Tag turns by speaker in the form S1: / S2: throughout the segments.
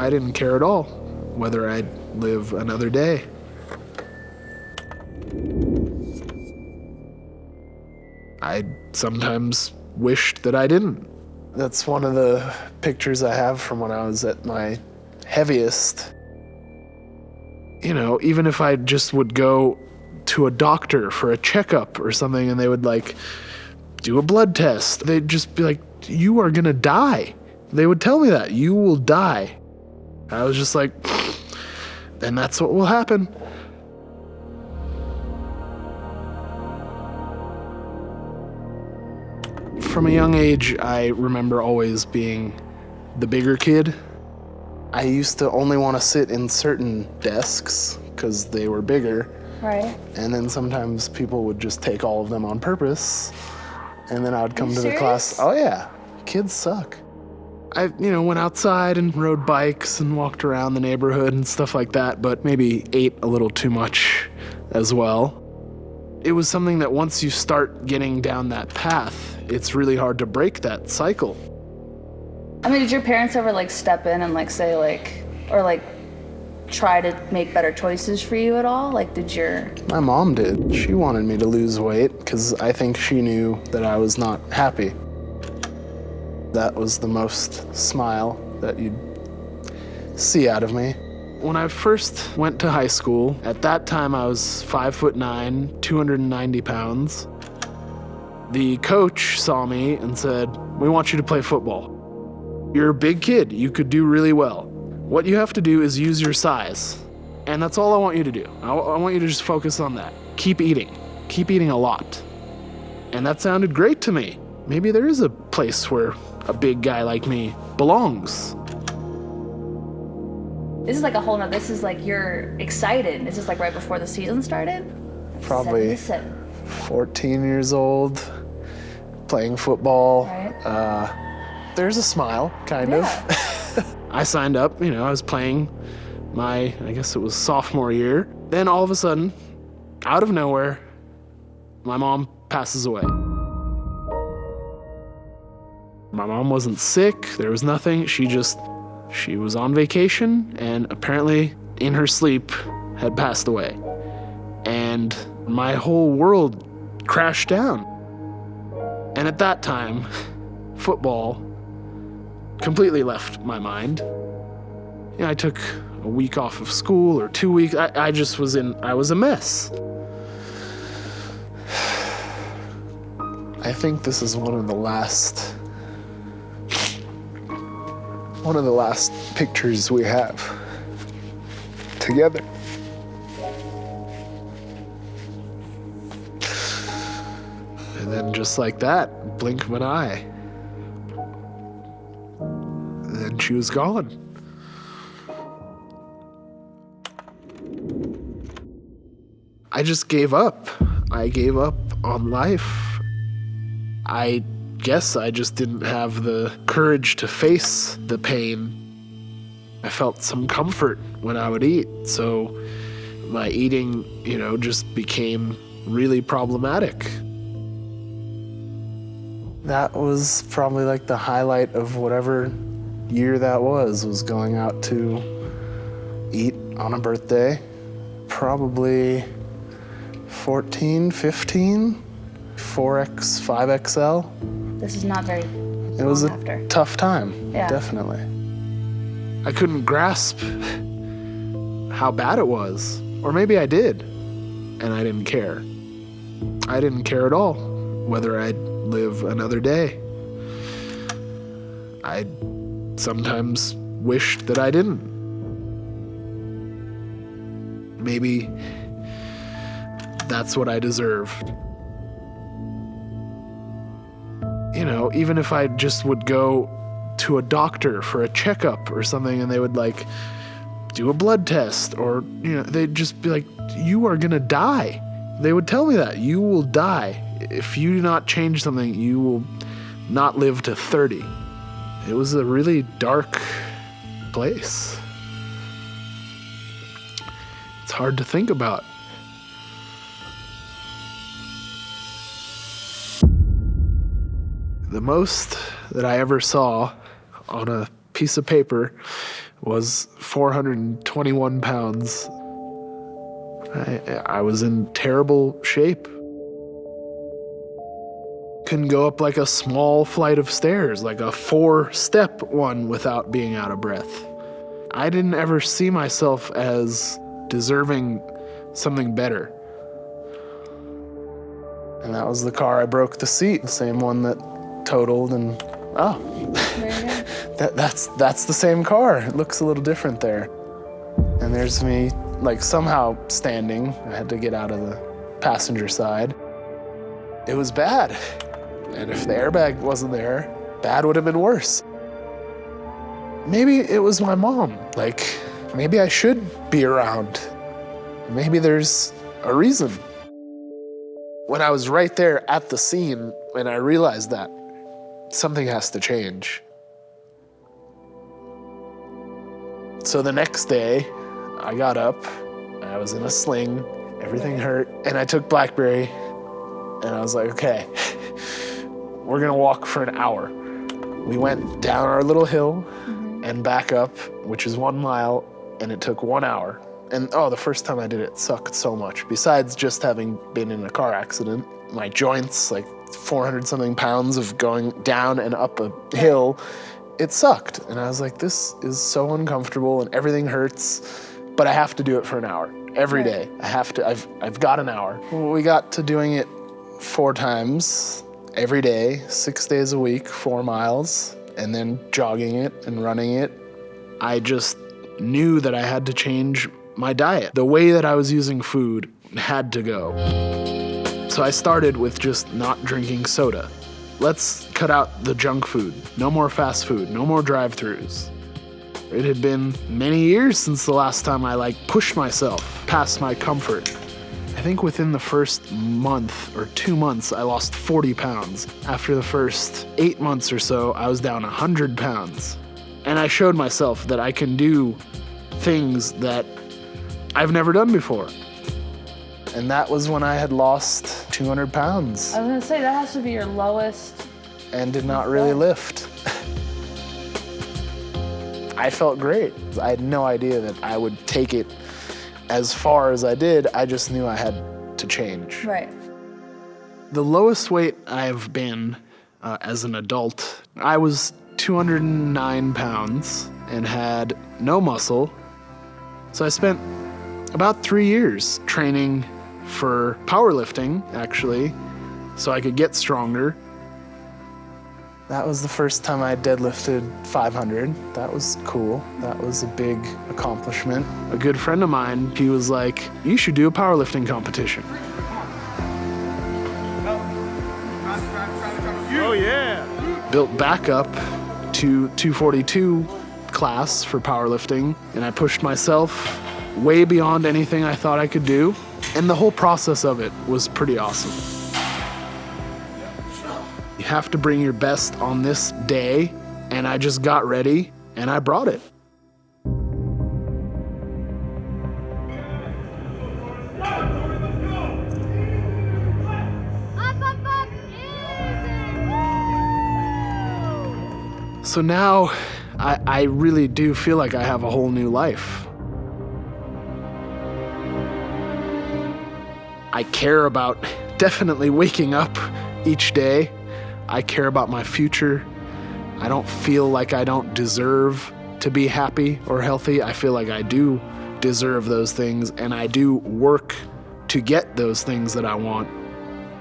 S1: I didn't care at all whether I'd live another day. I sometimes wished that I didn't. That's one of the pictures I have from when I was at my heaviest. You know, even if I just would go to a doctor for a checkup or something and they would like do a blood test, they'd just be like, you are gonna die. They would tell me that, you will die. I was just like, then that's what will happen. From a young age, I remember always being the bigger kid. I used to only want to sit in certain desks because they were bigger.
S2: Right.
S1: And then sometimes people would just take all of them on purpose. And then I would come to the class. Oh yeah, kids suck. I, went outside and rode bikes and walked around the neighborhood and stuff like that, but maybe ate a little too much as well. It was something that once you start getting down that path, it's really hard to break that cycle.
S2: I mean, did your parents ever step in and say or try to make better choices for you at all?
S1: My mom did. She wanted me to lose weight because I think she knew that I was not happy. That was the most smile that you'd see out of me. When I first went to high school, at that time I was 5'9", 290 pounds. The coach saw me and said, "We want you to play football. You're a big kid, you could do really well. What you have to do is use your size. And that's all I want you to do. I want you to just focus on that. Keep eating a lot." And that sounded great to me. Maybe there is a place where a big guy like me belongs.
S2: This is a whole nother, this is you're excited. Is this right before the season started?
S1: Probably 14 years old, playing football.
S2: Right.
S1: There's a smile, kind of. I signed up, I was playing I guess it was sophomore year. Then all of a sudden, out of nowhere, my mom passes away. My mom wasn't sick, there was nothing. She was on vacation and apparently in her sleep had passed away. And my whole world crashed down. And at that time, football completely left my mind. I took a week off of school or 2 weeks. I was a mess. I think this is one of the last pictures we have together. And then just like that, blink of an eye, and then she was gone. I just gave up. I gave up on life. I guess I just didn't have the courage to face the pain. I felt some comfort when I would eat, so my eating, just became really problematic. That was probably the highlight of whatever year that was going out to eat on a birthday. Probably 14, 15, 4X, 5XL.
S2: This is not very
S1: It was
S2: long after.
S1: Tough time,
S2: Yeah.
S1: Definitely. I couldn't grasp how bad it was. Or maybe I did, and I didn't care. I didn't care at all whether I'd live another day. I sometimes wished that I didn't. Maybe that's what I deserved. Even if I just would go to a doctor for a checkup or something and they would do a blood test or, they'd just be like, you are gonna die. They would tell me that, you will die. If you do not change something, you will not live to 30. It was a really dark place. It's hard to think about. The most that I ever saw on a piece of paper was 421 pounds. I was in terrible shape. Couldn't go up like a small flight of stairs, like a 4-step one without being out of breath. I didn't ever see myself as deserving something better. And that was the car I broke the seat, the same one that totaled, and that's the same car. It looks a little different there. And there's me, like, somehow standing. I had to get out of the passenger side. It was bad. And if the airbag wasn't there, bad would have been worse. Maybe it was my mom. Like, maybe I should be around. Maybe there's a reason. When I was right there at the scene, and I realized that something has to change. So the next day, I got up, I was in a sling, everything hurt, and I took Blackberry, and I was like, okay, we're gonna walk for an hour. We went down our little hill and back up, which is 1 mile, and it took 1 hour. And the first time I did it sucked so much. Besides just having been in a car accident, my joints, like 400 something pounds of going down and up a hill, it sucked. And I was like, this is so uncomfortable and everything hurts, but I have to do it for an hour every day. I've got an hour. We got to doing it 4 times every day, 6 days a week, 4 miles, and then jogging it and running it. I just knew that I had to change my diet. The way that I was using food had to go. So I started with just not drinking soda. Let's cut out the junk food. No more fast food, no more drive-thrus. It had been many years since the last time I pushed myself past my comfort. I think within the first month or 2 months, I lost 40 pounds. After the first 8 months or so, I was down 100 pounds. And I showed myself that I can do things that I've never done before. And that was when I had lost 200 pounds.
S2: I was gonna say, that has to be your lowest.
S1: And did not really lift. I felt great. I had no idea that I would take it as far as I did. I just knew I had to change.
S2: Right.
S1: The lowest weight I've been as an adult, I was 209 pounds and had no muscle. So I spent about 3 years training for powerlifting, actually, so I could get stronger. That was the first time I deadlifted 500. That was cool. That was a big accomplishment. A good friend of mine, he was like, you should do a powerlifting competition.
S3: Oh yeah!
S1: Built back up to 242 class for powerlifting, and I pushed myself way beyond anything I thought I could do. And the whole process of it was pretty awesome. You have to bring your best on this day, and I just got ready and I brought it. So now I really do feel like I have a whole new life. I care about definitely waking up each day. I care about my future. I don't feel like I don't deserve to be happy or healthy. I feel like I do deserve those things, and I do work to get those things that I want.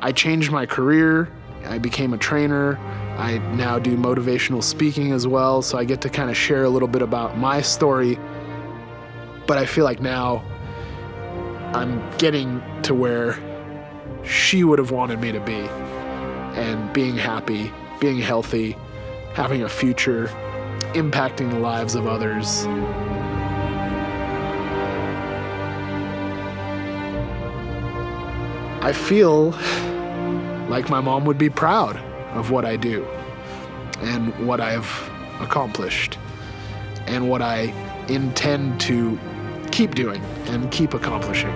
S1: I changed my career. I became a trainer. I now do motivational speaking as well, so I get to kind of share a little bit about my story. But I feel like now I'm getting to where she would have wanted me to be, and being happy, being healthy, having a future, impacting the lives of others. I feel like my mom would be proud of what I do and what I've accomplished and what I intend to keep doing and keep accomplishing.